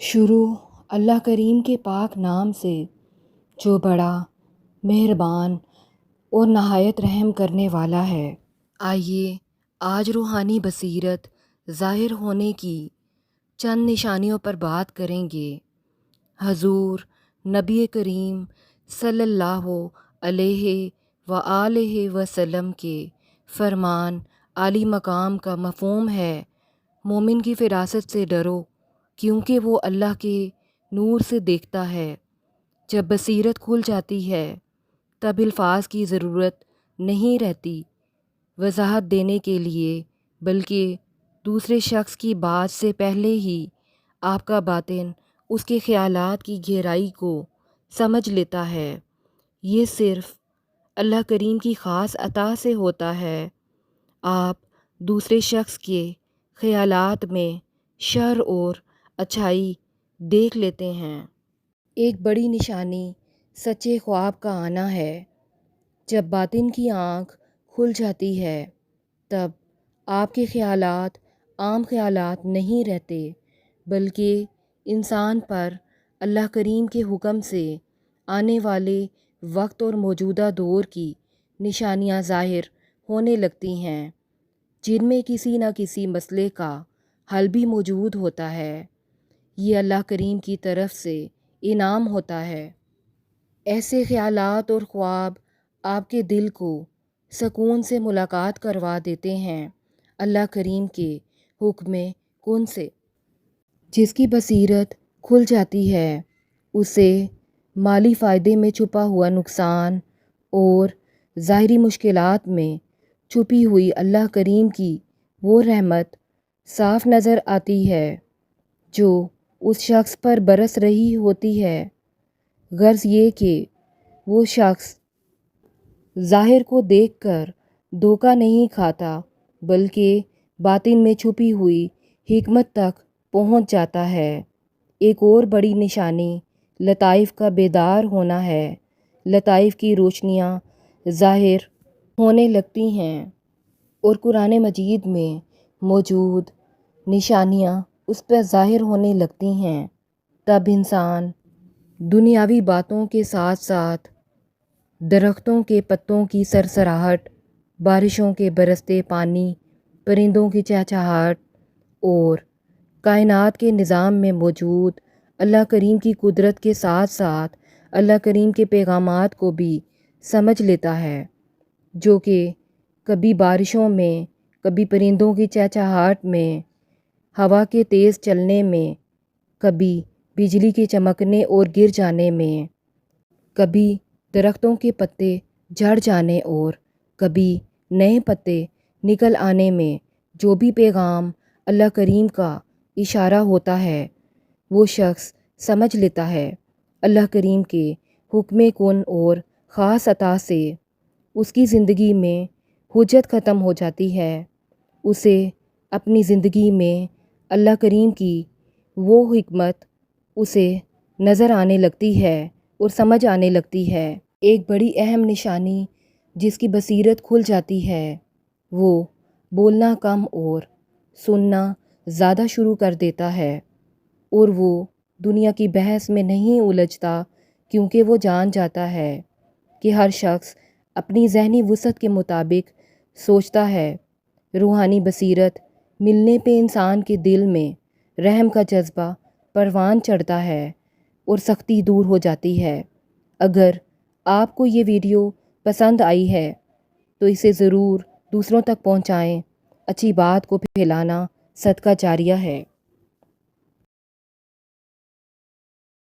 شروع اللہ کریم کے پاک نام سے جو بڑا مہربان اور نہایت رحم کرنے والا ہے۔ آئیے آج روحانی بصیرت ظاہر ہونے کی چند نشانیوں پر بات کریں گے۔ حضور نبی کریم صلی اللہ علیہ وآلہ وسلم کے فرمان عالی مقام کا مفہوم ہے، مومن کی فراست سے ڈرو کیونکہ وہ اللہ کے نور سے دیکھتا ہے۔ جب بصیرت کھل جاتی ہے تب الفاظ کی ضرورت نہیں رہتی وضاحت دینے کے لیے، بلکہ دوسرے شخص کی بات سے پہلے ہی آپ کا باطن اس کے خیالات کی گہرائی کو سمجھ لیتا ہے۔ یہ صرف اللہ کریم کی خاص عطا سے ہوتا ہے۔ آپ دوسرے شخص کے خیالات میں شر اور اچھائی دیکھ لیتے ہیں۔ ایک بڑی نشانی سچے خواب کا آنا ہے۔ جب باطن کی آنکھ کھل جاتی ہے تب آپ کے خیالات عام خیالات نہیں رہتے، بلکہ انسان پر اللہ کریم کے حکم سے آنے والے وقت اور موجودہ دور کی نشانیاں ظاہر ہونے لگتی ہیں، جن میں کسی نہ کسی مسئلے کا حل بھی موجود ہوتا ہے۔ یہ اللہ کریم کی طرف سے انعام ہوتا ہے۔ ایسے خیالات اور خواب آپ کے دل کو سکون سے ملاقات کروا دیتے ہیں اللہ کریم کے حکم کن سے۔ جس کی بصیرت کھل جاتی ہے اسے مالی فائدے میں چھپا ہوا نقصان اور ظاہری مشکلات میں چھپی ہوئی اللہ کریم کی وہ رحمت صاف نظر آتی ہے جو اس شخص پر برس رہی ہوتی ہے۔ غرض یہ کہ وہ شخص ظاہر کو دیکھ کر دھوکہ نہیں کھاتا، بلکہ باطن میں چھپی ہوئی حکمت تک پہنچ جاتا ہے۔ ایک اور بڑی نشانی لطائف کا بیدار ہونا ہے۔ لطائف کی روشنیاں ظاہر ہونے لگتی ہیں اور قرآن مجید میں موجود نشانیاں اس پر ظاہر ہونے لگتی ہیں۔ تب انسان دنیاوی باتوں کے ساتھ ساتھ درختوں کے پتوں کی سرسراہٹ، بارشوں کے برستے پانی، پرندوں کی چہچہاہٹ اور کائنات کے نظام میں موجود اللہ کریم کی قدرت کے ساتھ ساتھ اللہ کریم کے پیغامات کو بھی سمجھ لیتا ہے، جو کہ کبھی بارشوں میں، کبھی پرندوں کی چہچہاہٹ میں، ہوا کے تیز چلنے میں، کبھی بجلی کے چمکنے اور گر جانے میں، کبھی درختوں کے پتے جھڑ جانے اور کبھی نئے پتے نکل آنے میں جو بھی پیغام اللہ کریم کا اشارہ ہوتا ہے وہ شخص سمجھ لیتا ہے۔ اللہ کریم کے حکم کن اور خاص عطا سے اس کی زندگی میں حجت ختم ہو جاتی ہے۔ اسے اپنی زندگی میں اللہ کریم کی وہ حکمت اسے نظر آنے لگتی ہے اور سمجھ آنے لگتی ہے۔ ایک بڑی اہم نشانی جس کی بصیرت کھل جاتی ہے وہ بولنا کم اور سننا زیادہ شروع کر دیتا ہے، اور وہ دنیا کی بحث میں نہیں الجھتا کیونکہ وہ جان جاتا ہے کہ ہر شخص اپنی ذہنی وسعت کے مطابق سوچتا ہے۔ روحانی بصیرت ملنے پہ انسان کے دل میں رحم کا جذبہ پروان چڑھتا ہے اور سختی دور ہو جاتی ہے۔ اگر آپ کو یہ ویڈیو پسند آئی ہے تو اسے ضرور دوسروں تک پہنچائیں۔ اچھی بات کو پھیلانا صدقہ جاریہ ہے۔